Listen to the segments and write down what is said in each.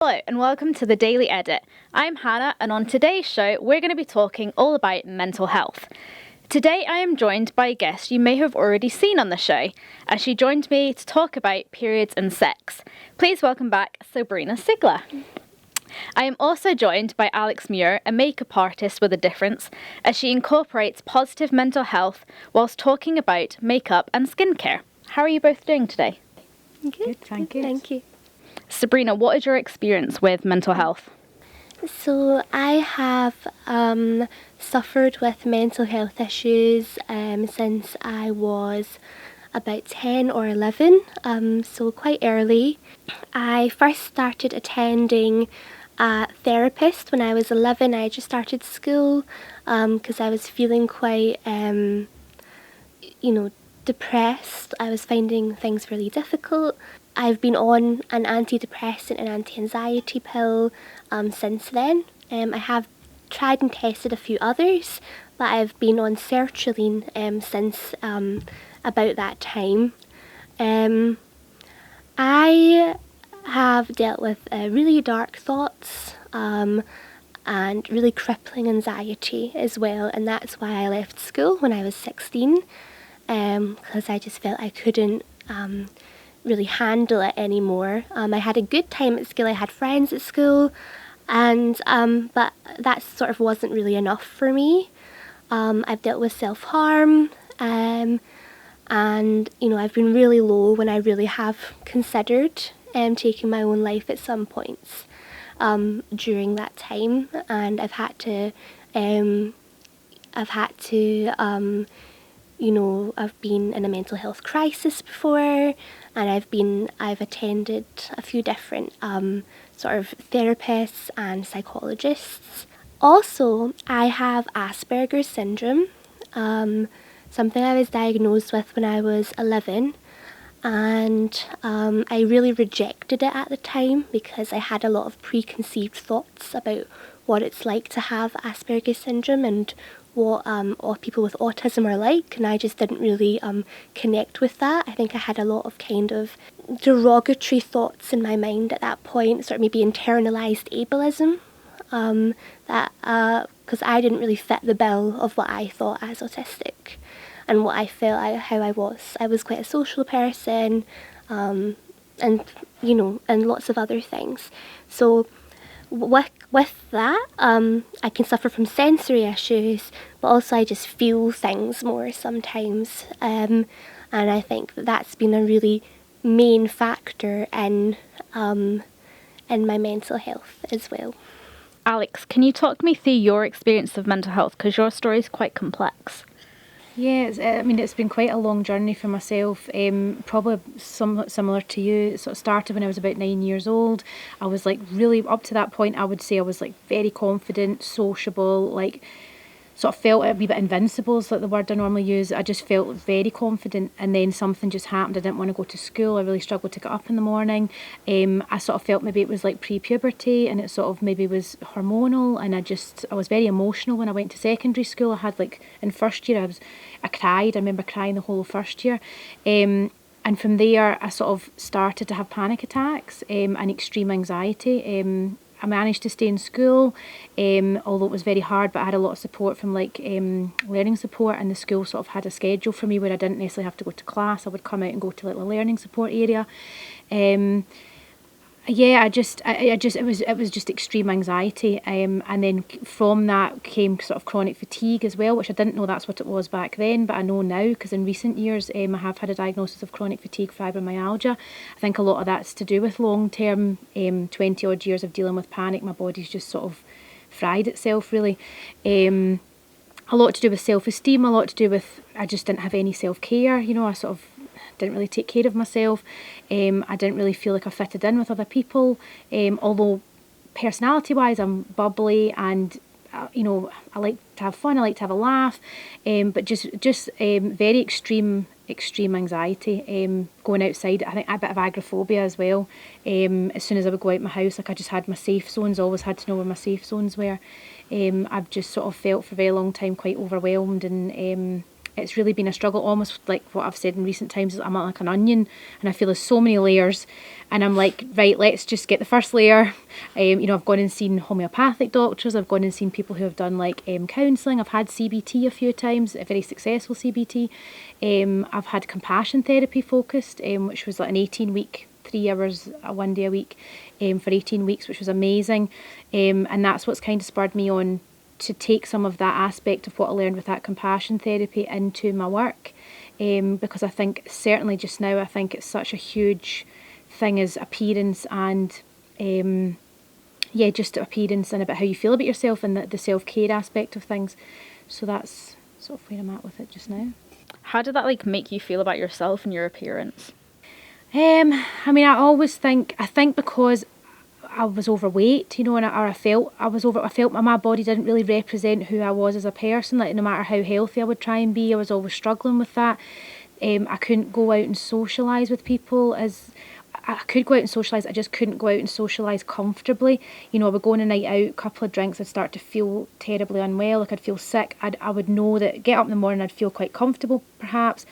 Hello and welcome to the Daily Edit. I'm Hannah and on today's show we're going to be talking all about mental health. Today I am joined by a guest you may have already seen on the show as she joined me to talk about periods and sex. Please welcome back Sabrina Sigler. I am also joined by Alex Muir, a makeup artist with a difference, as she incorporates positive mental health whilst talking about makeup and skincare. How are you both doing today? Good, thank you. Thank you. Sabrina, what is your experience with mental health? So I have suffered with mental health issues since I was about 10 or 11, so quite early. I first started attending a therapist when I was 11. I just started school because I was feeling quite, depressed. I was finding things really difficult. I've been on an antidepressant and anti-anxiety pill since then. I have tried and tested a few others, but I've been on sertraline since about that time. I have dealt with really dark thoughts and really crippling anxiety as well, and that's why I left school when I was 16, because I just felt I couldn't really handle it anymore. I had a good time at school, I had friends at school, and but that sort of wasn't really enough for me. I've dealt with self-harm, and I've been really low when I really have considered taking my own life at some points during that time, and I've had to I've been in a mental health crisis before, and I've attended a few different sort of therapists and psychologists. Also, I have Asperger's syndrome, something I was diagnosed with when I was 11, and I really rejected it at the time because I had a lot of preconceived thoughts about what it's like to have Asperger's syndrome and what people with autism are like, and I just didn't really connect with that. I think I had a lot of kind of derogatory thoughts in my mind at that point, sort of maybe internalized ableism, because I didn't really fit the bill of what I thought as autistic and what I felt how I was. I was quite a social person, and lots of other things. So with that, I can suffer from sensory issues, but also I just feel things more sometimes, and I think that's been a really main factor in my mental health as well. Alex, can you talk me through your experience of mental health, because your story is quite complex? Yeah, it's been quite a long journey for myself, probably somewhat similar to you. It sort of started when I was about 9 years old. I was like really, up to that point I would say I was like very confident, sociable, like sort of felt a wee bit invincible is like the word I normally use. I just felt very confident, and then something just happened. I didn't want to go to school. I really struggled to get up in the morning. I sort of felt maybe it was like pre-puberty, and it sort of maybe was hormonal, and I was very emotional when I went to secondary school. I had like in first year I cried. I remember crying the whole of first year. And from there I sort of started to have panic attacks and extreme anxiety. I managed to stay in school, although it was very hard, but I had a lot of support from like learning support, and the school sort of had a schedule for me where I didn't necessarily have to go to class. I would come out and go to like the learning support area. It was just extreme anxiety, and then from that came sort of chronic fatigue as well, which I didn't know that's what it was back then, but I know now because in recent years I have had a diagnosis of chronic fatigue fibromyalgia. I think a lot of that's to do with long-term 20 odd years of dealing with panic. My body's just sort of fried itself really. A lot to do with self-esteem, a lot to do with I just didn't have any self-care. I sort of didn't really take care of myself. I didn't really feel like I fitted in with other people, although personality wise I'm bubbly and I like to have fun, I like to have a laugh, but just very extreme anxiety, going outside. I think a bit of agoraphobia as well. As soon as I would go out my house, like I just had my safe zones, always had to know where my safe zones were. I've just sort of felt for a very long time quite overwhelmed and it's really been a struggle, almost like what I've said in recent times, is I'm like an onion and I feel there's so many layers, and I'm like, right, let's just get the first layer. I've gone and seen homeopathic doctors, I've gone and seen people who have done like counselling, I've had CBT a few times, a very successful CBT. I've had compassion therapy focused, which was like an 18-week, 3 hours, 1 day a week, for 18 weeks, which was amazing. And that's what's kind of spurred me on to take some of that aspect of what I learned with that compassion therapy into my work. Because I think certainly just now, I think it's such a huge thing is appearance and just appearance and about how you feel about yourself and the self-care aspect of things. So that's sort of where I'm at with it just now. How did that like make you feel about yourself and your appearance? I think because I was overweight, and I felt my body didn't really represent who I was as a person. Like, no matter how healthy I would try and be, I was always struggling with that. I couldn't go out and socialise with people as I could go out and socialise. I just couldn't go out and socialise comfortably. I would go on a night out, a couple of drinks, I'd start to feel terribly unwell. Like, I'd feel sick. I would know that get up in the morning, I'd feel quite comfortable perhaps.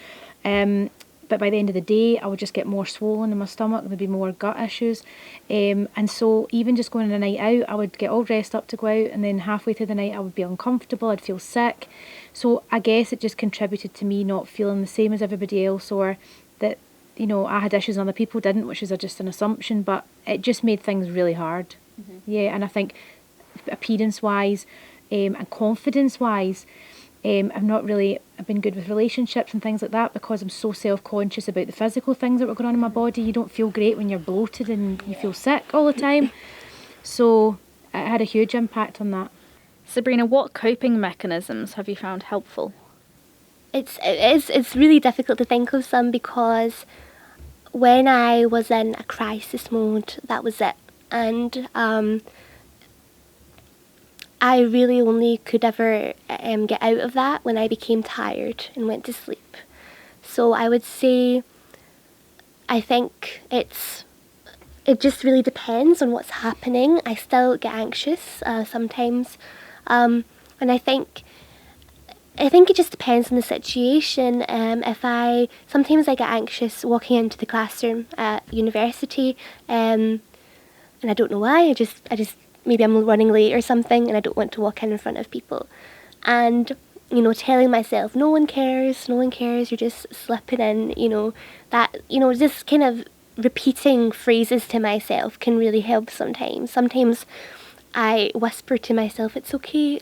But by the end of the day, I would just get more swollen in my stomach. There'd be more gut issues. And so even just going on a night out, I would get all dressed up to go out, and then halfway through the night, I would be uncomfortable. I'd feel sick. So I guess it just contributed to me not feeling the same as everybody else, or that, I had issues and other people didn't, which is just an assumption, but it just made things really hard. Mm-hmm. Yeah, and I think appearance-wise and confidence-wise, I've been good with relationships and things like that because I'm so self-conscious about the physical things that were going on in my body. You don't feel great when you're bloated and you feel sick all the time. So it had a huge impact on that. Sabrina, what coping mechanisms have you found helpful? It's really difficult to think of some, because when I was in a crisis mode, that was it. And I really only could ever get out of that when I became tired and went to sleep. So I would say, I think it just really depends on what's happening. I still get anxious sometimes, and I think it just depends on the situation. Sometimes I get anxious walking into the classroom at university, and I don't know why. I just maybe I'm running late or something, and I don't want to walk in front of people. And, telling myself, no one cares, you're just slipping in, just kind of repeating phrases to myself can really help sometimes. Sometimes I whisper to myself, it's okay,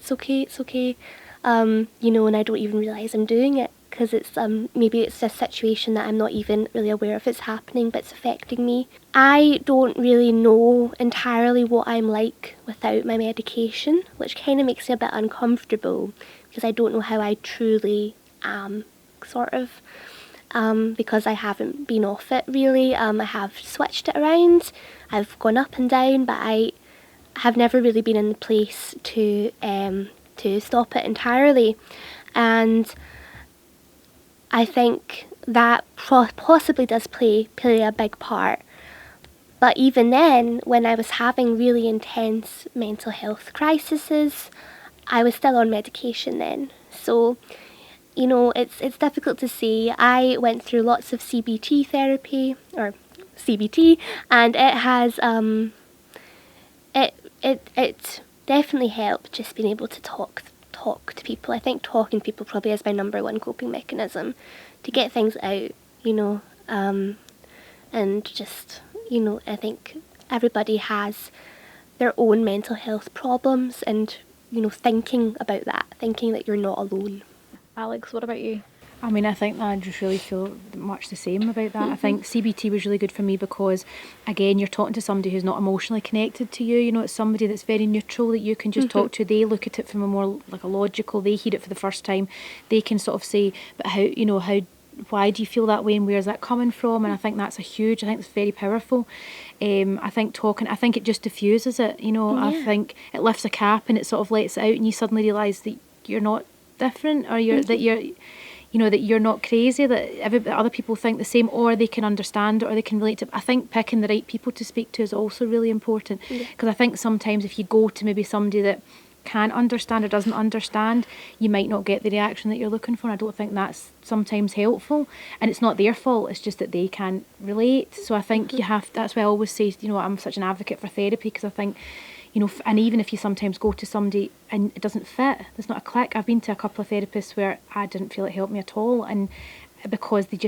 and I don't even realise I'm doing it, because it's maybe it's a situation that I'm not even really aware of it's happening, but it's affecting me. I don't really know entirely what I'm like without my medication, which kind of makes it a bit uncomfortable, because I don't know how I truly am, sort of, because I haven't been off it really. I have switched it around, I've gone up and down, but I have never really been in the place to stop it entirely. And I think that possibly does play a big part. But even then, when I was having really intense mental health crises, I was still on medication then. So, it's difficult to say. I went through lots of CBT therapy, or CBT, and it has, it definitely helped, just being able to talk to people. I think talking to people probably is my number one coping mechanism, to get things out, and just, I think everybody has their own mental health problems, and, thinking about that, thinking that you're not alone. Alex, what about you? I think that I just really feel much the same about that. Mm-hmm. I think CBT was really good for me because, again, you're talking to somebody who's not emotionally connected to you. It's somebody that's very neutral that you can just talk to. They look at it from a more like a logical. They hear it for the first time. They can sort of say, but why do you feel that way, and where's that coming from? And I think that's I think it's very powerful. I think it just diffuses it. I think it lifts a cap and it sort of lets it out, and you suddenly realise that you're not different, or that you're not crazy, that other people think the same, or they can understand it, or they can relate to it. I think picking the right people to speak to is also really important, because I think sometimes if you go to maybe somebody that can't understand or doesn't understand, you might not get the reaction that you're looking for. I don't think that's sometimes helpful, and it's not their fault, it's just that they can't relate. So I think that's why I always say, you know, I'm such an advocate for therapy, because I think, you know, and even if you sometimes go to somebody and it doesn't fit, there's not a click. I've been to a couple of therapists where I didn't feel it helped me at all, and because the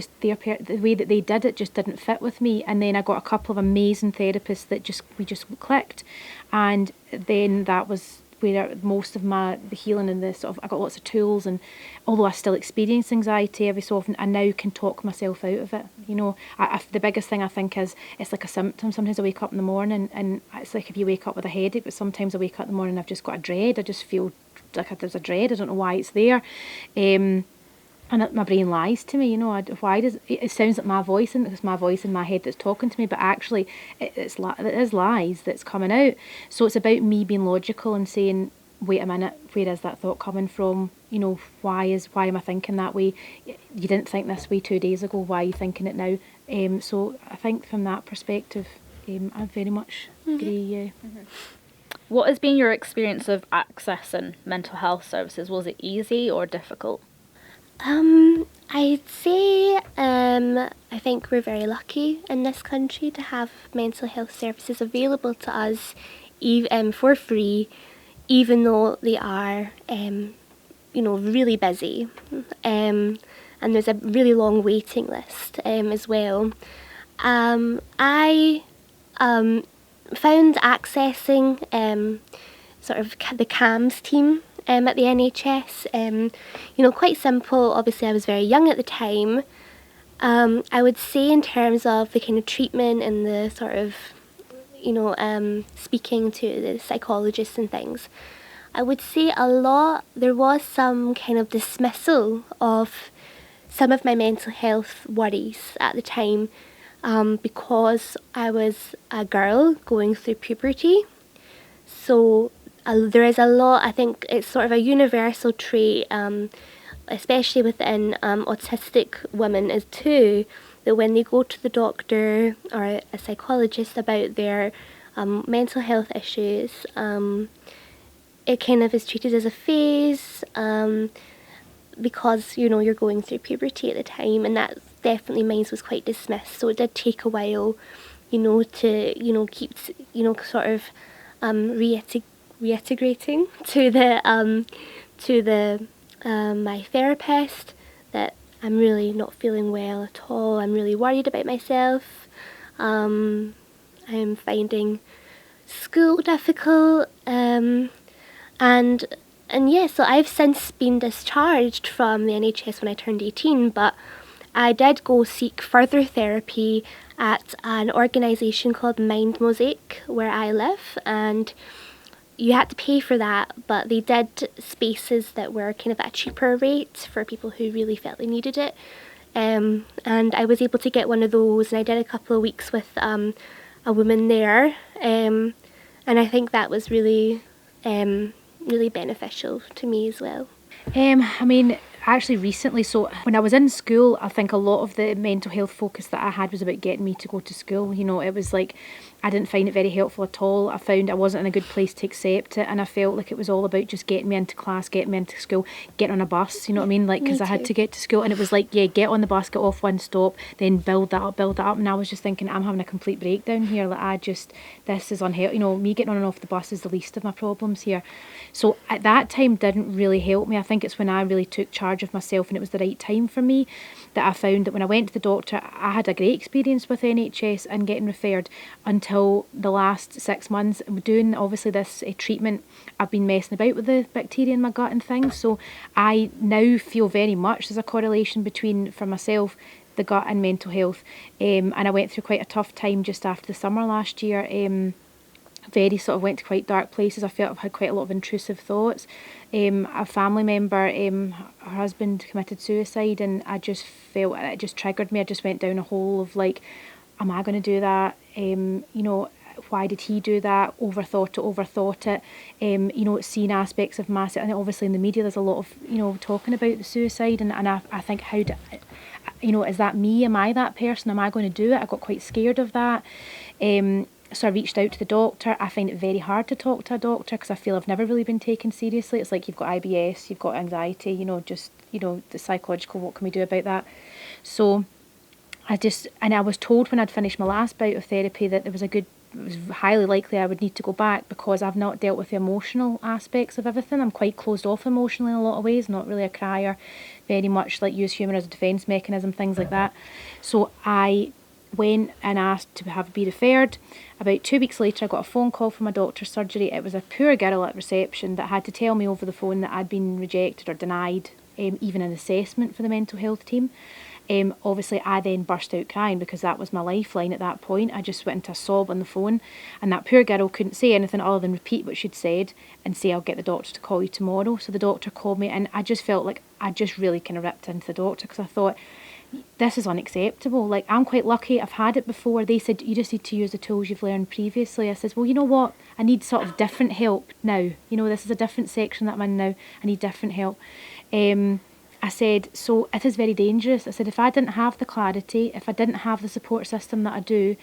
way that they did it just didn't fit with me. And then I got a couple of amazing therapists that we just clicked, and then that was where most of the healing and I got lots of tools, and although I still experience anxiety every so often, I now can talk myself out of it. You know, the biggest thing I think is it's like a symptom. Sometimes I wake up in the morning and it's like if you wake up with a headache, but sometimes I wake up in the morning and I've just got a dread. I just feel like there's a dread. I don't know why it's there. And my brain lies to me, you know. Why does it sounds like my voice, and it's my voice in my head that's talking to me, but actually it is lies that's coming out. So it's about me being logical and saying, wait a minute, where is that thought coming from? You know, why am I thinking that way? You didn't think this way 2 days ago, why are you thinking it now? So I think from that perspective, I very much agree. Yeah. What has been your experience of accessing mental health services? Was it easy or difficult? I'd say I think we're very lucky in this country to have mental health services available to us for free, even though they are really busy, and there's a really long waiting list as well. I found accessing sort of the CAMS team at the NHS, quite simple. Obviously I was very young at the time. I would say in terms of the kind of treatment and the sort of, speaking to the psychologists and things, I would say there was some kind of dismissal of some of my mental health worries at the time, because I was a girl going through puberty. So there is a lot, I think it's sort of a universal trait, especially within autistic women, is too, that when they go to the doctor or a psychologist about their mental health issues, it kind of is treated as a phase, because, you're going through puberty at the time, and that definitely mine was quite dismissed. So it did take a while, to, keep, sort of reiterating to the my therapist that I'm really not feeling well at all. I'm really worried about myself. I'm finding school difficult, and yeah, so I've since been discharged from the NHS when I turned 18, but I did go seek further therapy at an organisation called Mind Mosaic where I live, and you had to pay for that, but they did spaces that were kind of at a cheaper rate for people who really felt they needed it. And I was able to get one of those, and I did a couple of weeks with a woman there. And I think that was really, really beneficial to me as well. Actually recently, so when I was in school, I think a lot of the mental health focus that I had was about getting me to go to school. It was like, I didn't find it very helpful at all. I found I wasn't in a good place to accept it, and I felt like it was all about just getting me into class, getting me into school, getting on a bus, you know what I mean? Like, because I had to get to school, and it was like, yeah, get on the bus, get off one stop, then build that up, and I was just thinking, I'm having a complete breakdown here. Like, this is unhealthy. Me getting on and off the bus is the least of my problems here. So at that time didn't really help me. I think it's when I really took charge of myself and it was the right time for me that I found that when I went to the doctor, I had a great experience with NHS and getting referred until the last 6 months. Doing obviously this treatment, I've been messing about with the bacteria in my gut and things, so I now feel very much there's a correlation between, for myself, the gut and mental health. And I went through quite a tough time just after the summer last year. Very sort of went to quite dark places. I felt I've had quite a lot of intrusive thoughts. A family member, her husband committed suicide, and I just felt it just triggered me. I just went down a hole of like, am I going to do that? Why did he do that? Overthought it. Seeing aspects of myself, and obviously in the media there's a lot of talking about the suicide, and I think is that me? Am I that person? Am I going to do it? I got quite scared of that. So I reached out to the doctor. I find it very hard to talk to a doctor because I feel I've never really been taken seriously. It's like, you've got IBS, you've got anxiety, just, the psychological, what can we do about that? So and I was told when I'd finished my last bout of therapy that it was highly likely I would need to go back because I've not dealt with the emotional aspects of everything. I'm quite closed off emotionally in a lot of ways, not really a crier, very much like use humour as a defence mechanism, things like that. So I went and asked to be referred. About 2 weeks later, I got a phone call from my doctor's surgery. It was a poor girl at reception that had to tell me over the phone that I'd been rejected or denied even an assessment for the mental health team. Obviously, I then burst out crying because that was my lifeline at that point. I just went into a sob on the phone, and that poor girl couldn't say anything other than repeat what she'd said and say, "I'll get the doctor to call you tomorrow." So the doctor called me, and I just felt like I just really kind of ripped into the doctor because I thought, this is unacceptable. Like, I'm quite lucky. I've had it before. They said, you just need to use the tools you've learned previously. I said, well, you know what? I need sort of different help now. This is a different section that I'm in now. I need different help. I said, so it is very dangerous. I said, if I didn't have the clarity, if I didn't have the support system that I do,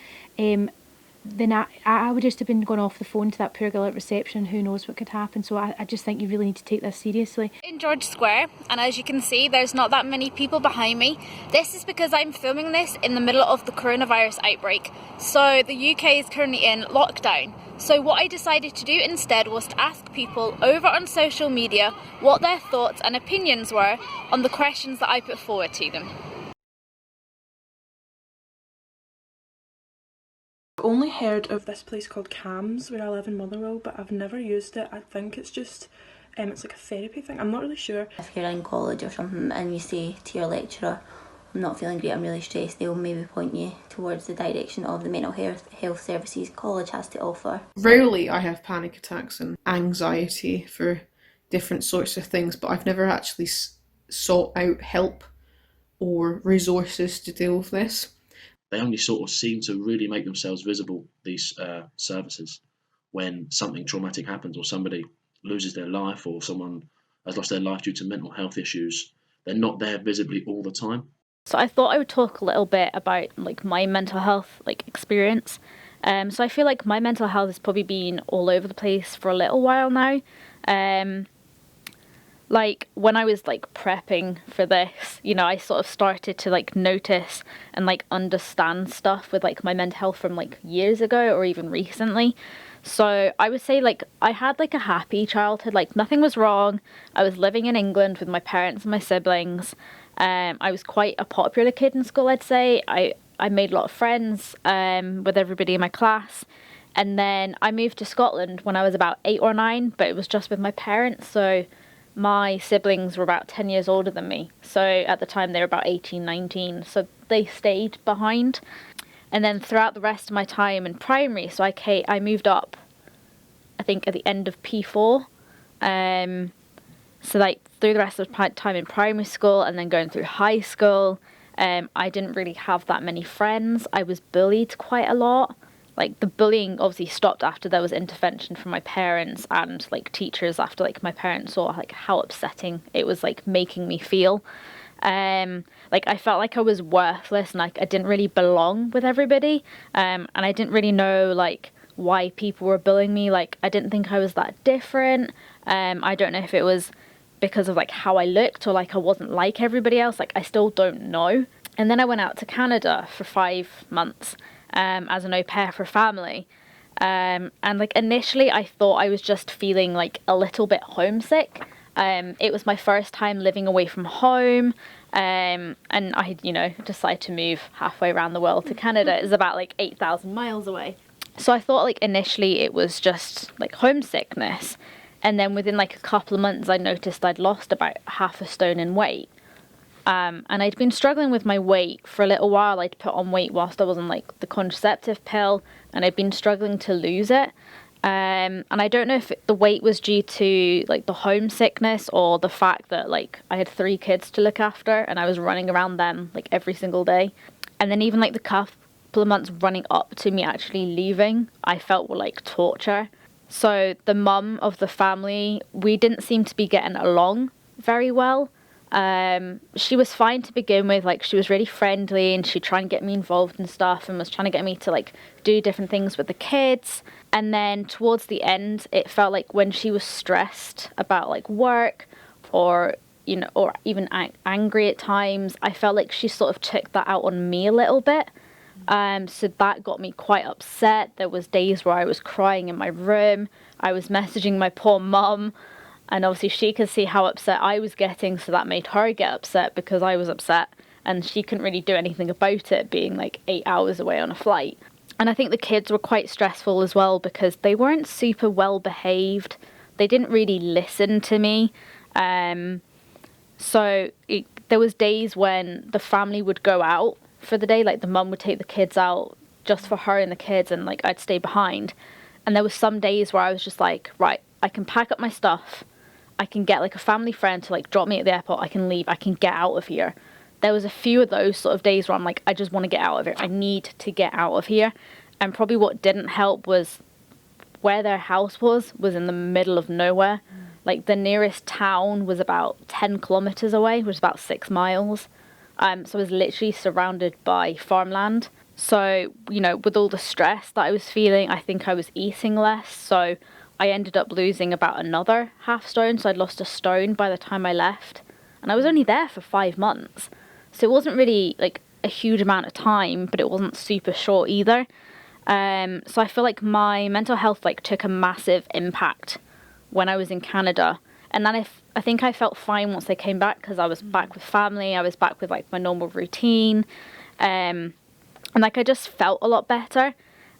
then I would just have been going off the phone to that poor girl at reception. Who knows what could happen? So I just think you really need to take this seriously. In George Square, and as you can see, there's not that many people behind me. This is because I'm filming this in the middle of the coronavirus outbreak. So the UK is currently in lockdown. So what I decided to do instead was to ask people over on social media what their thoughts and opinions were on the questions that I put forward to them. I've only heard of this place called CAMS where I live in Motherwell, but I've never used it. I think it's just, it's like a therapy thing. I'm not really sure. If you're in college or something and you say to your lecturer, I'm not feeling great, I'm really stressed, they'll maybe point you towards the direction of the mental health services college has to offer. Rarely I have panic attacks and anxiety for different sorts of things, but I've never actually sought out help or resources to deal with this. They only sort of seem to really make themselves visible, these services, when something traumatic happens or somebody loses their life or someone has lost their life due to mental health issues. They're not there visibly all the time. So I thought I would talk a little bit about my mental health experience. So I feel like my mental health has probably been all over the place for a little while now. When I was prepping for this, I sort of started to notice and understand stuff with my mental health from years ago or even recently. So I would say I had a happy childhood, nothing was wrong. I was living in England with my parents and my siblings. I was quite a popular kid in school, I'd say. I made a lot of friends with everybody in my class. And then I moved to Scotland when I was about 8 or 9, but it was just with my parents. So my siblings were about 10 years older than me. So at the time they were about 18, 19. So they stayed behind. And then throughout the rest of my time in primary, so I moved up, I think, at the end of P4. So through the rest of my time in primary school and then going through high school, I didn't really have that many friends. I was bullied quite a lot. The bullying obviously stopped after there was intervention from my parents and teachers after my parents saw how upsetting it was making me feel. I felt like I was worthless and I didn't really belong with everybody. And I didn't really know why people were bullying me. I didn't think I was that different. I don't know if it was because of how I looked or I wasn't like everybody else. I still don't know. And then I went out to Canada for 5 months as an au pair for family. And initially I thought I was just feeling a little bit homesick. It was my first time living away from home. And I, decided to move halfway around the world to Canada. It's about 8,000 miles away. So I thought initially it was just homesickness. And then within a couple of months, I noticed I'd lost about half a stone in weight. And I'd been struggling with my weight for a little while. I'd put on weight whilst I was on the contraceptive pill, and I'd been struggling to lose it. And I don't know if the weight was due to the homesickness or the fact that I had 3 kids to look after and I was running around them every single day. And then even the couple of months running up to me actually leaving, I felt were torture. So the mum of the family, we didn't seem to be getting along very well. She was fine to begin with, like she was really friendly and she'd try and get me involved in stuff and was trying to get me to like do different things with the kids. And then towards the end, it felt like when she was stressed about like work or, you know, or even angry at times, I felt like she sort of took that out on me a little bit. So that got me quite upset. There was days where I was crying in my room. I was messaging my poor mum, and obviously she could see how upset I was getting, so that made her get upset because I was upset, and she couldn't really do anything about it, being like 8 hours away on a flight. And I think the kids were quite stressful as well because they weren't super well behaved. They didn't really listen to me. So there was days when the family would go out for the day, like the mum would take the kids out just for her and the kids, and like I'd stay behind. And there was some days where I was just like, right, I can pack up my stuff, I can get like a family friend to like drop me at the airport, I can leave, I can get out of here. There was a few of those sort of days where I'm like, I just want to get out of here, I need to get out of here. And probably what didn't help was where their house was in the middle of nowhere. Like the nearest town was about 10 kilometers away, which was about 6 miles. So I was literally surrounded by farmland. So, you know, with all the stress that I was feeling, I think I was eating less. So I ended up losing about another half stone. So I'd lost a stone by the time I left. And I was only there for 5 months. So it wasn't really like a huge amount of time, but it wasn't super short either. So I feel like my mental health like took a massive impact when I was in Canada. And then I think I felt fine once I came back because I was back with family. I was back with like my normal routine. And like I just felt a lot better.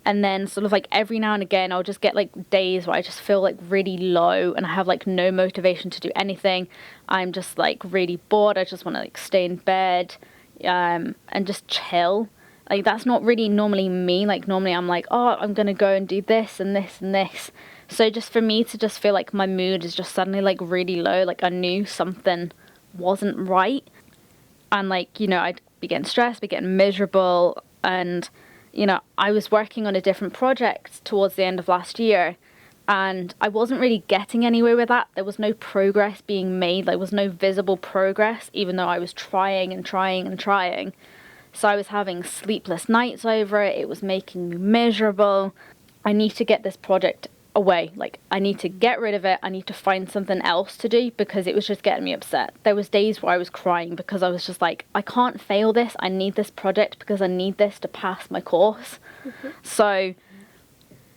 And then sort of like every now and again, I'll just get like days where I just feel like really low and I have like no motivation to do anything. I'm just like really bored. I just want to like stay in bed and just chill. Like that's not really normally me. Like normally I'm like, oh, I'm going to go and do this and this and this. So just for me to just feel like my mood is just suddenly like really low, like I knew something wasn't right. And like, you know, I'd be getting stressed, be getting miserable. And, you know, I was working on a different project towards the end of last year and I wasn't really getting anywhere with that. There was no progress being made. There was no visible progress, even though I was trying and trying and trying. So I was having sleepless nights over it. It was making me miserable. I need to get this project away. Like I need to get rid of it. I need to find something else to do because it was just getting me upset. There was days where I was crying because I was just like, I can't fail this. I need this project because I need this to pass my course. So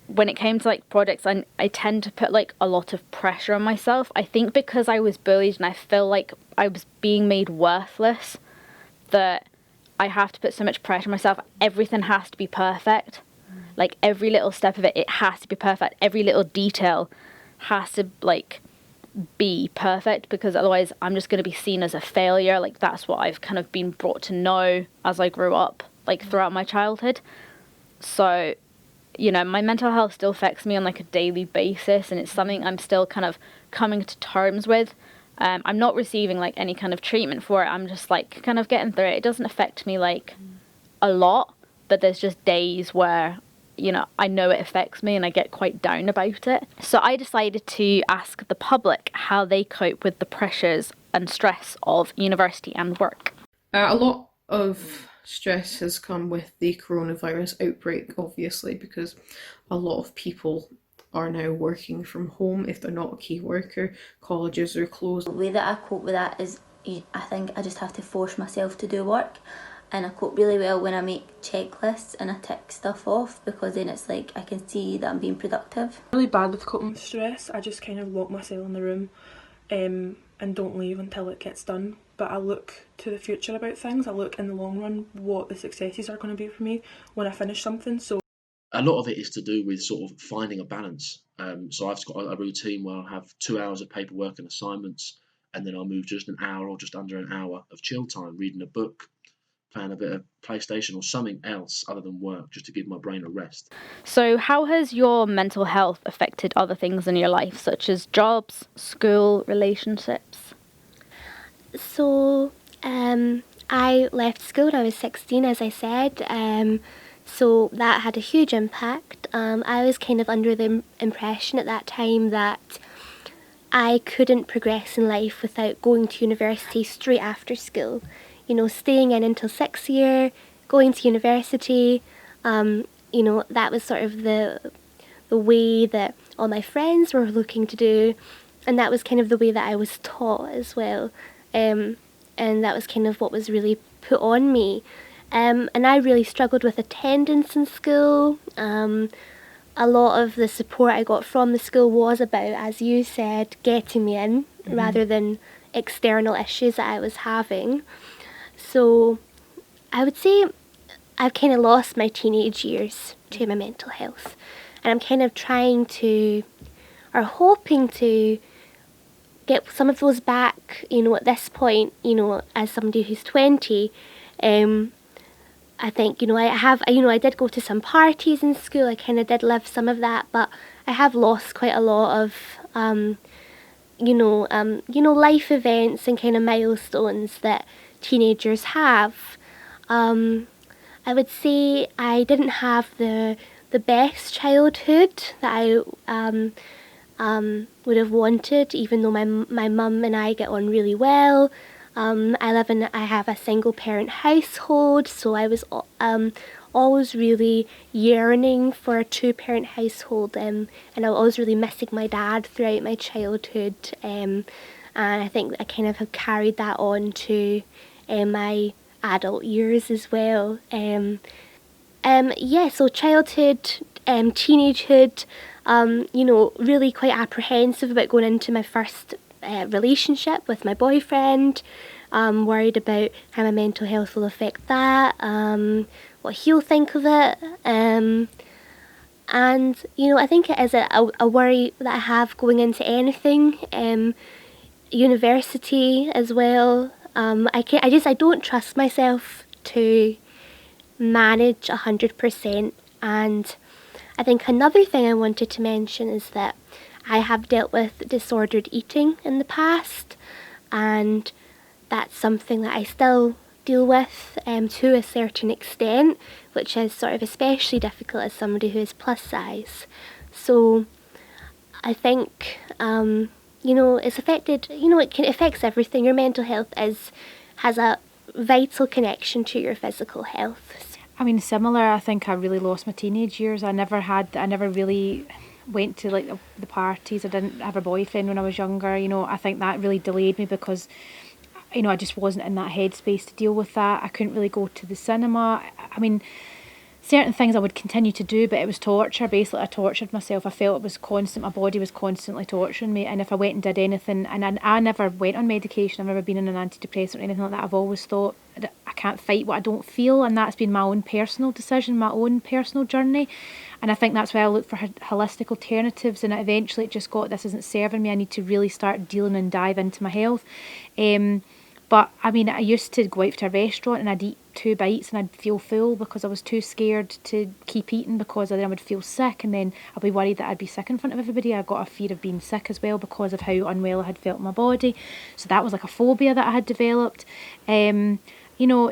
when it came to like projects, I tend to put like a lot of pressure on myself. I think because I was bullied and I feel like I was being made worthless, that I have to put so much pressure on myself. Everything has to be perfect. Like every little step of it, it has to be perfect. Every little detail has to like be perfect because otherwise I'm just going to be seen as a failure. Like that's what I've kind of been brought to know as I grew up, like throughout my childhood. So, you know, my mental health still affects me on like a daily basis and it's something I'm still kind of coming to terms with. I'm not receiving like any kind of treatment for it. I'm just like kind of getting through it. It doesn't affect me like a lot, but there's just days where, you know, I know it affects me and I get quite down about it. So I decided to ask the public how they cope with the pressures and stress of university and work. A lot of stress has come with the coronavirus outbreak, obviously, because a lot of people are now working from home if they're not a key worker. Colleges are closed. The way that I cope with that is I think I just have to force myself to do work, and I cope really well when I make checklists and I tick stuff off because then it's like I can see that I'm being productive. Really bad with coping with stress. I just kind of lock myself in the room and don't leave until it gets done. But I look to the future about things. I look in the long run what the successes are going to be for me when I finish something. So a lot of it is to do with sort of finding a balance. So I've got a routine where I'll have 2 hours of paperwork and assignments, and then I'll move just an hour or just under an hour of chill time, reading a book, playing a bit of PlayStation or something else other than work, just to give my brain a rest. So how has your mental health affected other things in your life, such as jobs, school, relationships? So I left school when I was 16, as I said. So that had a huge impact. I was kind of under the impression at that time that I couldn't progress in life without going to university straight after school. You know, staying in until 6th year, going to university, you know, that was sort of the way that all my friends were looking to do, and that was kind of the way that I was taught as well. And that was kind of what was really put on me. And I really struggled with attendance in school. A lot of the support I got from the school was about, as you said, getting me in rather than external issues that I was having. So I would say I've kind of lost my teenage years to my mental health. And I'm kind of trying to, or hoping to, get some of those back, you know, at this point, you know, as somebody who's 20. I think, you know, I did go to some parties in school. I kind of did live some of that, but I have lost quite a lot of, life events and kind of milestones that teenagers have. I would say I didn't have the best childhood that I would have wanted, even though my mum and I get on really well. I have a single parent household, so I was always really yearning for a 2-parent household, and I was always really missing my dad throughout my childhood, and I think I kind of have carried that on to my adult years as well. So childhood, teenagehood, really quite apprehensive about going into my first relationship with my boyfriend, worried about how my mental health will affect that, what he'll think of it, and I think it is a worry that I have going into anything, university as well. I don't trust myself to manage 100%, and I think another thing I wanted to mention is that I have dealt with disordered eating in the past, and that's something that I still deal with to a certain extent, which is sort of especially difficult as somebody who is plus size. So I think, it's affected, it affects everything. Your mental health has a vital connection to your physical health. I mean, similar. I think I really lost my teenage years. I never really went to like the parties. I didn't have a boyfriend when I was younger. I think that really delayed me because, I just wasn't in that headspace to deal with that. I couldn't really go to the cinema. I mean, certain things I would continue to do, but it was torture. Basically, I tortured myself. I felt it was constant. My body was constantly torturing me. And if I went and did anything, and I never went on medication, I've never been on an antidepressant or anything like that. I've always thought I can't fight what I don't feel, and that's been my own personal decision, my own personal journey. And I think that's why I look for holistic alternatives, and eventually it just got, this isn't serving me. I need to really start dealing and dive into my health. But I mean, I used to go out to a restaurant and I'd eat 2 bites and I'd feel full because I was too scared to keep eating, because then I would feel sick, and then I'd be worried that I'd be sick in front of everybody. I got a fear of being sick as well because of how unwell I had felt in my body. So that was like a phobia that I had developed.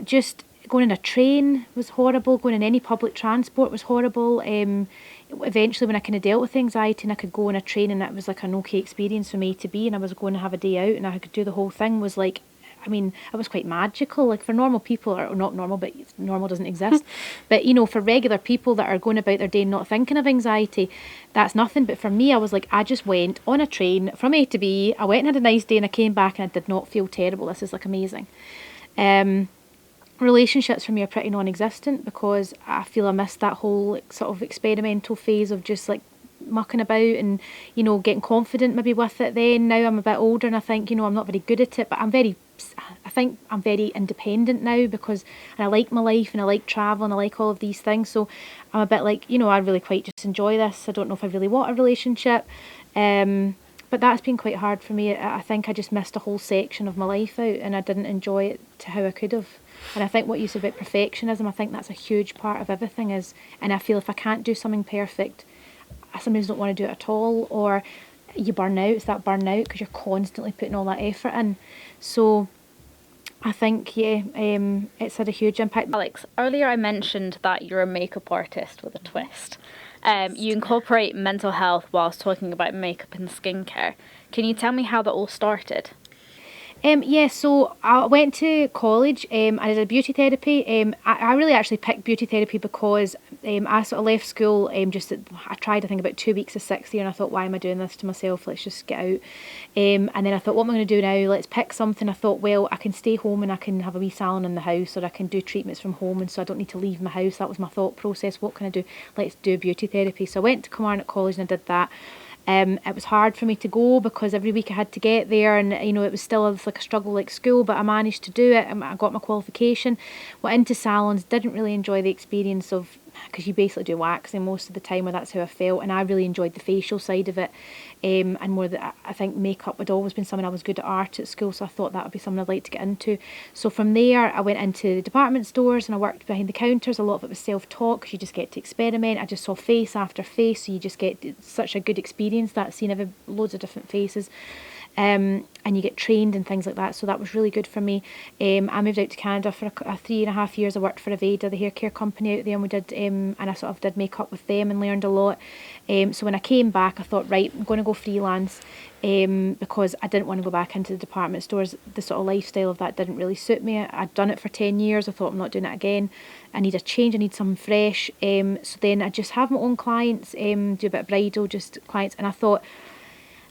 Just going on a train was horrible. Going in any public transport was horrible. Eventually, when I kind of dealt with anxiety and I could go on a train and it was like an okay experience from A to B, and I was going to have a day out and I could do the whole thing, was like, I mean, it was quite magical. Like for normal people, or not normal, but normal doesn't exist. But, for regular people that are going about their day not thinking of anxiety, that's nothing. But for me, I was like, I just went on a train from A to B. I went and had a nice day and I came back and I did not feel terrible. This is like amazing. Relationships for me are pretty non-existent because I feel I missed that whole like, sort of experimental phase of just like mucking about and getting confident maybe with it. Then now I'm a bit older and I think I'm not very good at it, but I think I'm very independent now because I like my life and I like travel and I like all of these things. So I'm a bit like I really quite just enjoy this. I don't know if I really want a relationship, but that's been quite hard for me. I think I just missed a whole section of my life out and I didn't enjoy it to how I could have. And I think what you said about perfectionism, I think that's a huge part of everything and I feel if I can't do something perfect, I sometimes don't want to do it at all, or you burn out. It's that burnout because you're constantly putting all that effort in. So I think, it's had a huge impact. Alex, earlier I mentioned that you're a makeup artist with a twist. You incorporate mental health whilst talking about makeup and skincare. Can you tell me how that all started? Yeah, so I went to college, I did a beauty therapy. I really actually picked beauty therapy because I sort of left school, I tried, I think, about 2 weeks of sixth year, and I thought, why am I doing this to myself? Let's just get out. And then I thought, what am I going to do now? Let's pick something. I thought, well, I can stay home and I can have a wee salon in the house, or I can do treatments from home, and so I don't need to leave my house. That was my thought process. What can I do? Let's do beauty therapy. So I went to Kilmarnock College and I did that. It was hard for me to go because every week I had to get there, and it was still like a struggle like school, but I managed to do it. I got my qualification, went into salons, didn't really enjoy the experience of, because you basically do waxing most of the time, or that's how I felt, and I really enjoyed the facial side of it, and more that I think makeup had always been something. I was good at art at school, so I thought that would be something I'd like to get into. So from there I went into the department stores and I worked behind the counters. A lot of it was self-taught because you just get to experiment. I just saw face after face, so you just get such a good experience, that seeing loads of different faces. And you get trained and things like that, so that was really good for me. I moved out to Canada for a 3.5 years. I worked for Aveda, the hair care company out there, and we did, and I sort of did makeup with them and learned a lot. So when I came back, I thought, right, I'm going to go freelance, because I didn't want to go back into the department stores. The sort of lifestyle of that didn't really suit me. I'd done it for 10 years. I thought, I'm not doing it again. I need a change. I need something fresh. So then I just have my own clients, do a bit of bridal, just clients, and I thought,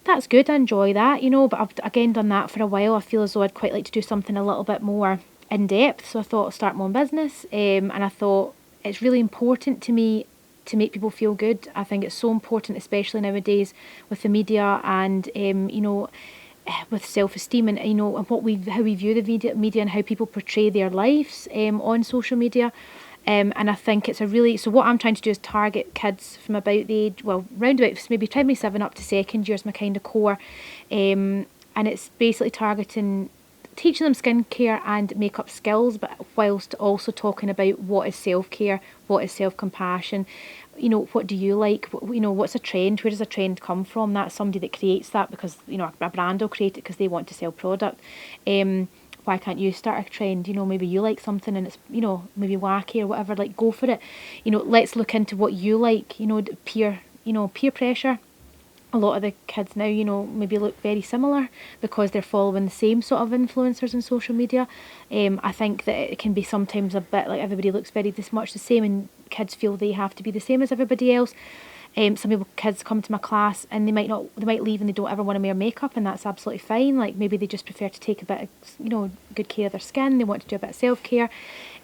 that's good, I enjoy that, but I've again done that for a while. I feel as though I'd quite like to do something a little bit more in depth, so I thought I'll start my own business, and I thought it's really important to me to make people feel good. I think it's so important, especially nowadays with the media and with self-esteem, and and how we view the media and how people portray their lives on social media. And I think it's so what I'm trying to do is target kids from about the age, round about maybe primary 7 up to second year is my kind of core. And it's basically teaching them skincare and makeup skills, but whilst also talking about what is self-care, what is self-compassion, what do you like, what's a trend, where does a trend come from? That's somebody that creates that, because a brand will create it because they want to sell product. Why can't you start a trend? Maybe you like something and it's, maybe wacky or whatever, like go for it. Let's look into what you like, peer pressure. A lot of the kids now, maybe look very similar because they're following the same sort of influencers on social media. I think that it can be sometimes a bit like everybody looks very much the same, and kids feel they have to be the same as everybody else. Some kids come to my class and they might leave and they don't ever want to wear makeup, and that's absolutely fine. Like maybe they just prefer to take a bit of, good care of their skin. They want to do a bit of self-care.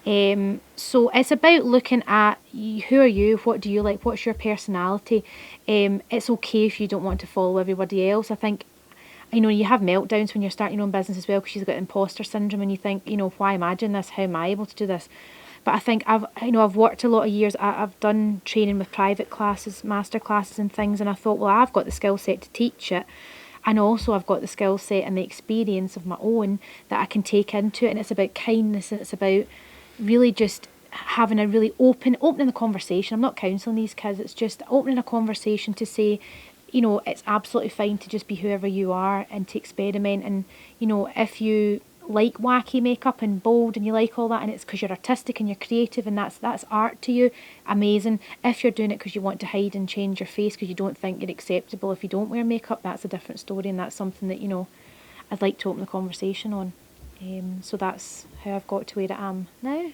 So it's about looking at who are you, what do you like, what's your personality. It's okay if you don't want to follow everybody else. I think, you have meltdowns when you're starting your own business as well, because you've got imposter syndrome and you think, why am I doing this? How am I able to do this? But I think I've worked a lot of years. I've done training with private classes, master classes and things, and I thought, well, I've got the skill set to teach it, and also I've got the skill set and the experience of my own that I can take into it. And it's about kindness, and it's about really just having a really opening the conversation. I'm not counselling these kids, it's just opening a conversation to say, it's absolutely fine to just be whoever you are and to experiment. And if you like wacky makeup and bold and you like all that, and it's because you're artistic and you're creative and that's art to you, amazing. If you're doing it because you want to hide and change your face because you don't think you're acceptable if you don't wear makeup, that's a different story, and that's something that I'd like to open the conversation on. So that's how I've got to where I am now.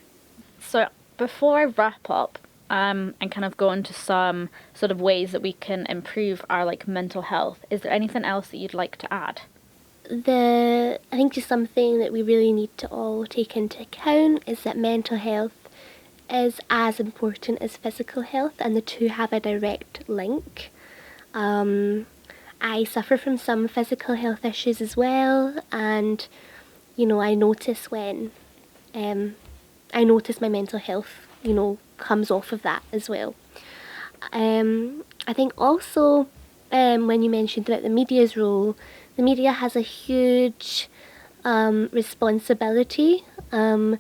So before I wrap up and kind of go into some sort of ways that we can improve our mental health, is there anything else that you'd like to add? I think just something that we really need to all take into account is that mental health is as important as physical health, and the two have a direct link. I suffer from some physical health issues as well, and I notice when I notice my mental health comes off of that as well. I think also when you mentioned about the media's role, the media has a huge responsibility, and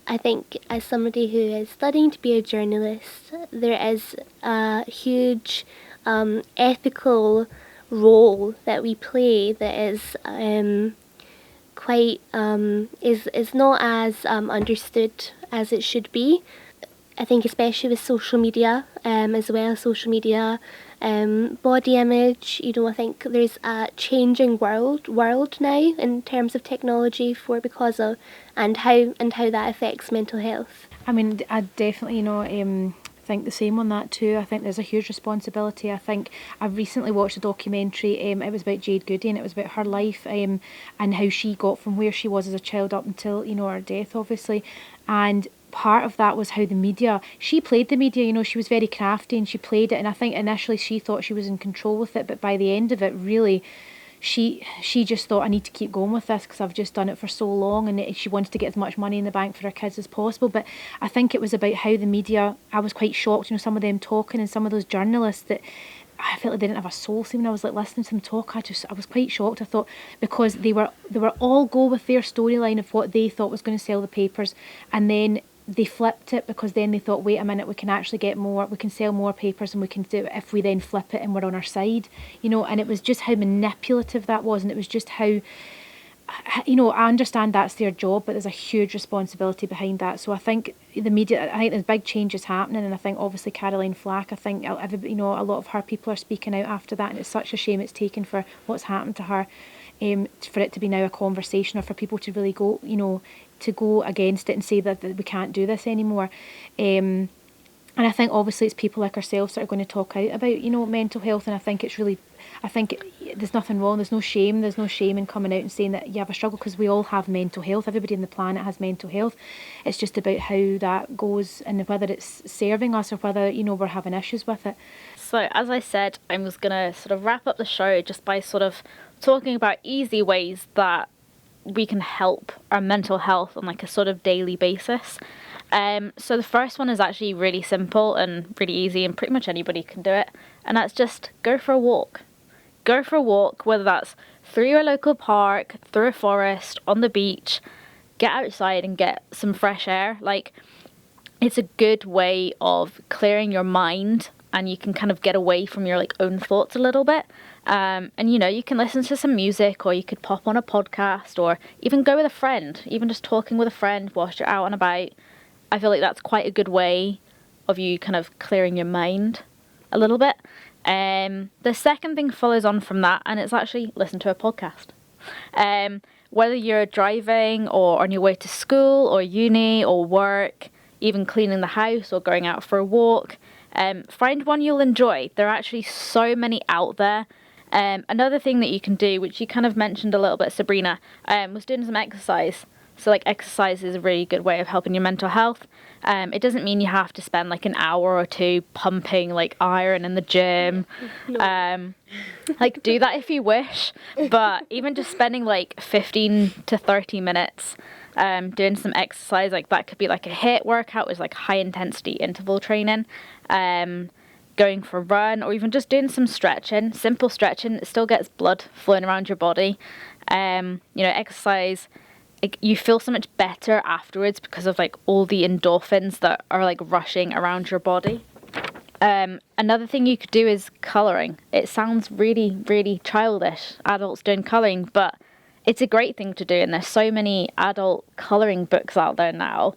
I think as somebody who is studying to be a journalist, there is a huge ethical role that we play that is quite is not as understood as it should be. I think especially with social media as well, social media, body image, you know, I think there's a changing world now in terms of technology because of and how that affects mental health. I mean, I definitely, you know, think the same on that too. I think there's a huge responsibility. I think I've recently watched a documentary. It was about Jade and it was about her life and how she got from where she was as a child up until, you know, her death, obviously. And part of that was how the media, she played the media, you know, she was very crafty and she played it. And I think initially she thought she was in control with it, but by the end of it, really, she just thought, I need to keep going with this because I've just done it for so long, and she wanted to get as much money in the bank for her kids as possible. But I think it was about how the media, I was quite shocked, you know, some of them talking and some of those journalists that I felt like they didn't have a soul. See, when I was like listening to them talk, I was quite shocked. I thought, because they were all go with their storyline of what they thought was going to sell the papers, and then they flipped it because then they thought, wait a minute, we can actually get more, we can sell more papers, and we can do it if we then flip it and we're on our side, you know. And it was just how manipulative that was, and it was just how, you know, I understand that's their job, but there's a huge responsibility behind that. So I think the media, I think there's big changes happening, and I think obviously Caroline Flack, I think everybody, you know, a lot of her people are speaking out after that, and it's such a shame it's taken for what's happened to her, for it to be now a conversation, or for people to really go, you know, to go against it and say that we can't do this anymore. And I think obviously it's people like ourselves that are going to talk out about, you know, mental health, and I think there's nothing wrong, there's no shame in coming out and saying that you have a struggle, because we all have mental health, everybody on the planet has mental health. It's just about how that goes and whether it's serving us or whether, you know, we're having issues with it. So as I said, I was going to sort of wrap up the show just by sort of talking about easy ways that we can help our mental health on like a sort of daily basis. So the first one is actually really simple and really easy, and pretty much anybody can do it, and that's just go for a walk. Go for a walk, whether that's through your local park, through a forest, on the beach. Get outside and get some fresh air. Like, it's a good way of clearing your mind, and you can kind of get away from your like own thoughts a little bit. And you know, you can listen to some music, or you could pop on a podcast, or even go with a friend, even just talking with a friend whilst you're out and about. I feel like that's quite a good way of you kind of clearing your mind a little bit. The second thing follows on from that, and it's actually listen to a podcast. Whether you're driving or on your way to school or uni or work, even cleaning the house or going out for a walk, find one you'll enjoy. There are actually so many out there. Another thing that you can do, which you kind of mentioned a little bit, Sabrina, was doing some exercise. So like exercise is a really good way of helping your mental health. It doesn't mean you have to spend like an hour or two pumping like iron in the gym. No. Like do that if you wish, but even just spending like 15 to 30 minutes doing some exercise, like that could be like a HIIT workout, is like high intensity interval training. Going for a run, or even just doing some stretching, simple stretching. It still gets blood flowing around your body. You know, exercise, like, you feel so much better afterwards because of like all the endorphins that are like rushing around your body. Another thing you could do is colouring. It sounds really, really childish, adults doing colouring, but it's a great thing to do, and there's so many adult colouring books out there now.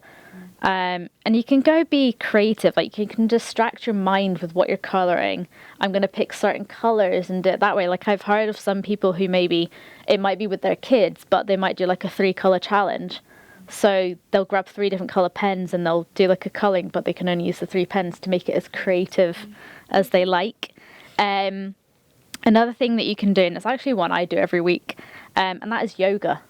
And you can go be creative, like you can distract your mind with what you're colouring. I'm going to pick certain colours and do it that way. Like I've heard of some people who maybe, it might be with their kids, but they might do like a 3-colour challenge. So they'll grab 3 different colour pens and they'll do like a colouring, but they can only use the 3 pens to make it as creative as they like. Another thing that you can do, and it's actually one I do every week, and that is yoga.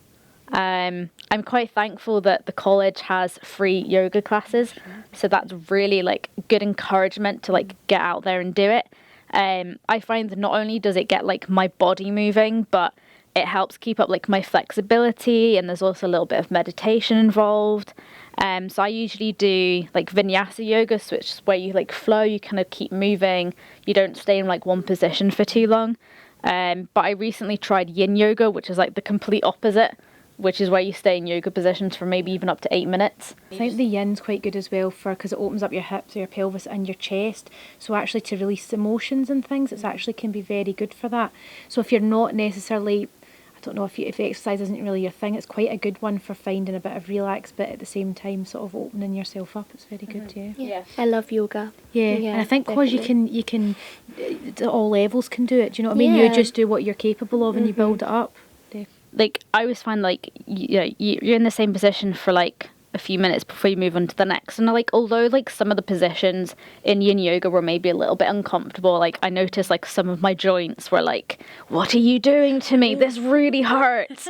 I'm quite thankful that the college has free yoga classes, so that's really like good encouragement to like get out there and do it. I find that not only does it get like my body moving, but it helps keep up like my flexibility, and there's also a little bit of meditation involved. So I usually do like vinyasa yoga, which is where you like flow, you kind of keep moving, you don't stay in like one position for too long. But I recently tried yin yoga, which is like the complete opposite, which is where you stay in yoga positions for maybe even up to 8 minutes. I think the yin's quite good as well because it opens up your hips, your pelvis and your chest. So actually to release emotions and things, it actually can be very good for that. So if you're not necessarily, I don't know if exercise isn't really your thing, it's quite a good one for finding a bit of relax, but at the same time sort of opening yourself up. It's very good too. Yeah. I love yoga. Yeah, Yeah, and I think because definitely. you can all levels can do it. Do you know what I mean? You Yeah. just do what you're capable of and you build it up. Like, I always find, like, you're in the same position for, like, a few minutes before you move on to the next. And, like, although, like, some of the positions in yin yoga were maybe a little bit uncomfortable, like, I noticed, like, some of my joints were like, what are you doing to me? This really hurts.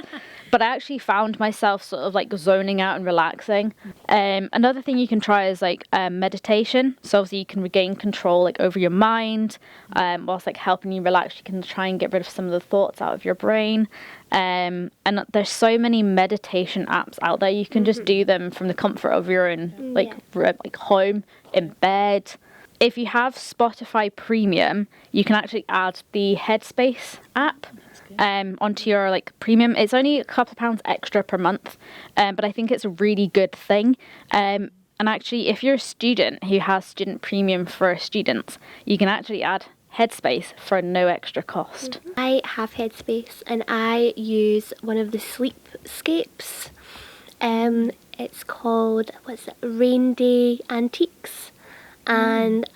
But I actually found myself sort of, like, zoning out and relaxing. Another thing you can try is, like, meditation. So obviously you can regain control, like, over your mind. Whilst, like, helping you relax, you can try and get rid of some of the thoughts out of your brain. And there's so many meditation apps out there. You can just do them from the comfort of your own like home, in bed. If you have Spotify Premium, you can actually add the Headspace app onto your like premium. It's only a couple of pounds extra per month, but I think it's a really good thing. And actually, if you're a student who has student premium for students, you can actually add Headspace for no extra cost. I have Headspace and I use one of the sleepscapes. It's called, Rain Day Antiques. And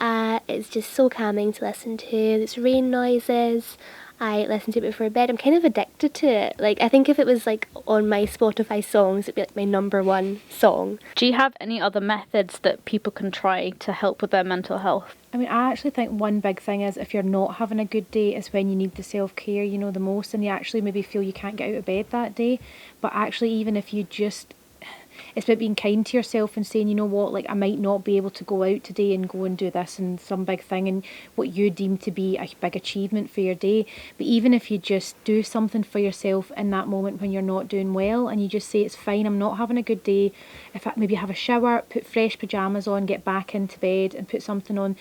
it's just so calming to listen to. It's rain noises. I listen to it before bed. I'm kind of addicted to it. Like, I think if it was like on my Spotify songs, it'd be like my #1 song. Do you have any other methods that people can try to help with their mental health? I mean, I actually think one big thing is if you're not having a good day is when you need the self-care, you know, the most, and you actually maybe feel you can't get out of bed that day. But actually, even if you just... It's about being kind to yourself and saying, you know what, like, I might not be able to go out today and go and do this and some big thing and what you deem to be a big achievement for your day. But even if you just do something for yourself in that moment when you're not doing well and you just say, it's fine, I'm not having a good day. If I maybe have a shower, put fresh pyjamas on, get back into bed and put something on.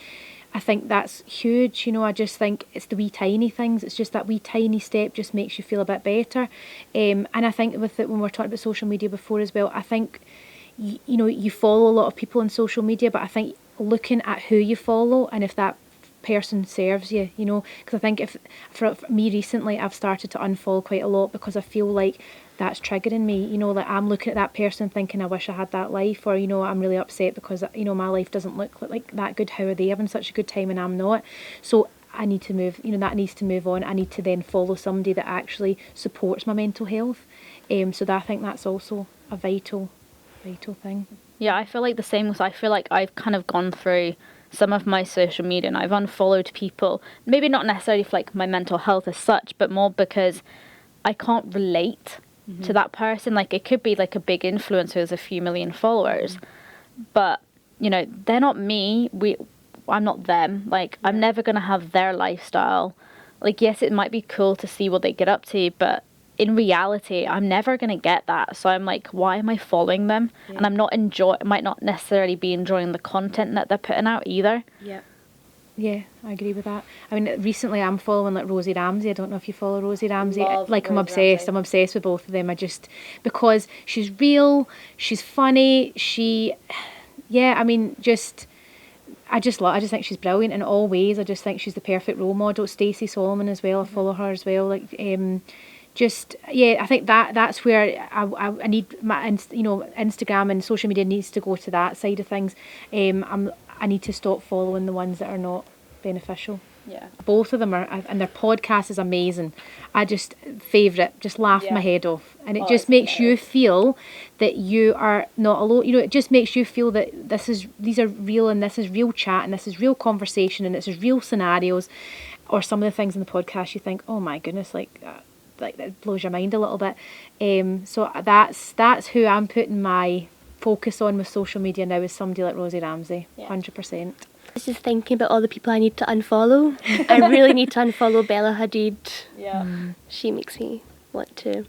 I think that's huge, you know. I just think it's the wee tiny things. It's just that wee tiny step just makes you feel a bit better. And I think with it, when we're talking about social media before as well, I think, you know, you follow a lot of people on social media, but I think looking at who you follow and if that person serves you, you know, because I think if for me recently, I've started to unfollow quite a lot because I feel like that's triggering me, you know, like I'm looking at that person thinking I wish I had that life, or, you know, I'm really upset because, you know, my life doesn't look like that good. How are they having such a good time and I'm not? So I need to move, you know, that needs to move on. I need to then follow somebody that actually supports my mental health. So that, I think that's also a vital thing. Yeah, I feel like the same. I feel like I've kind of gone through some of my social media and I've unfollowed people, maybe not necessarily for like my mental health as such, but more because I can't relate to that person. Like, it could be like a big influencer who has a few million followers, but, you know, they're not me. I'm not them. Like, I'm never going to have their lifestyle. Like, yes, it might be cool to see what they get up to, but in reality, I'm never going to get that. So I'm like, why am I following them? Yeah. And I might not necessarily be enjoying the content that they're putting out either. Yeah, I agree with that. I mean, recently I'm following like Rosie Ramsey. I don't know if you follow Rosie Ramsey. I'm obsessed. I'm obsessed with both of them. Because she's real, she's funny, I just think she's brilliant in all ways. I just think she's the perfect role model. Stacey Solomon as well. I follow her as well. Like, I think that's where I need my, you know, Instagram and social media needs to go to that side of things. I need to stop following the ones that are not beneficial. Yeah. Both of them are, and their podcast is amazing. I just favourite, just laugh my head off. And it just makes you feel that you are not alone. You know, it just makes you feel that these are real, and this is real chat, and this is real conversation, and this is real scenarios. Or some of the things in the podcast you think, oh my goodness, like that blows your mind a little bit. So that's who I'm putting my focus on with social media now, is somebody like Rosie Ramsey. 100%. I was just thinking about all the people I need to unfollow. I really need to unfollow Bella Hadid. Yeah. She makes me want to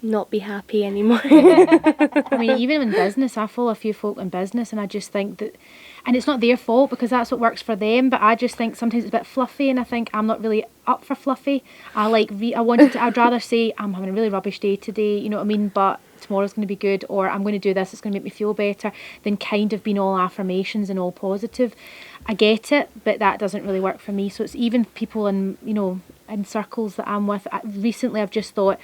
not be happy anymore. I mean, even in business, I follow a few folk in business, and I just think that, and it's not their fault because that's what works for them, but I just think sometimes it's a bit fluffy, and I think I'm not really up for fluffy. I'd rather say I'm having a really rubbish day today, you know what I mean, but tomorrow's going to be good, or I'm going to do this, it's going to make me feel better, than kind of being all affirmations and all positive. I get it, but that doesn't really work for me. So it's even people in, you know, in circles that I'm with. Recently I've just thought,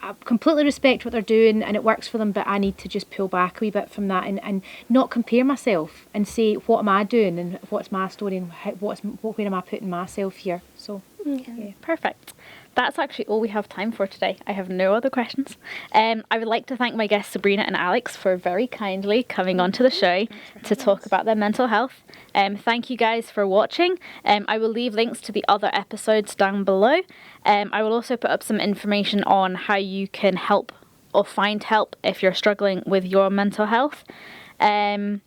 I completely respect what they're doing and it works for them, but I need to just pull back a wee bit from that and not compare myself and say, what am I doing and what's my story and where am I putting myself here? So, yeah. Perfect. That's actually all we have time for today. I have no other questions. I would like to thank my guests Sabrina and Alex for very kindly coming onto the show to talk about their mental health. Thank you guys for watching. I will leave links to the other episodes down below. I will also put up some information on how you can help or find help if you're struggling with your mental health. And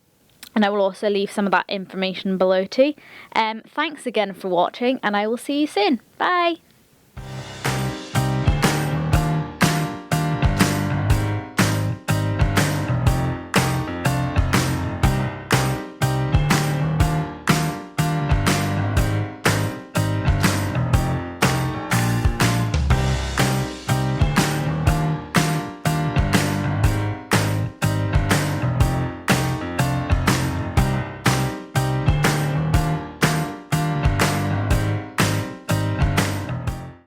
I will also leave some of that information below too. Thanks again for watching, and I will see you soon. Bye!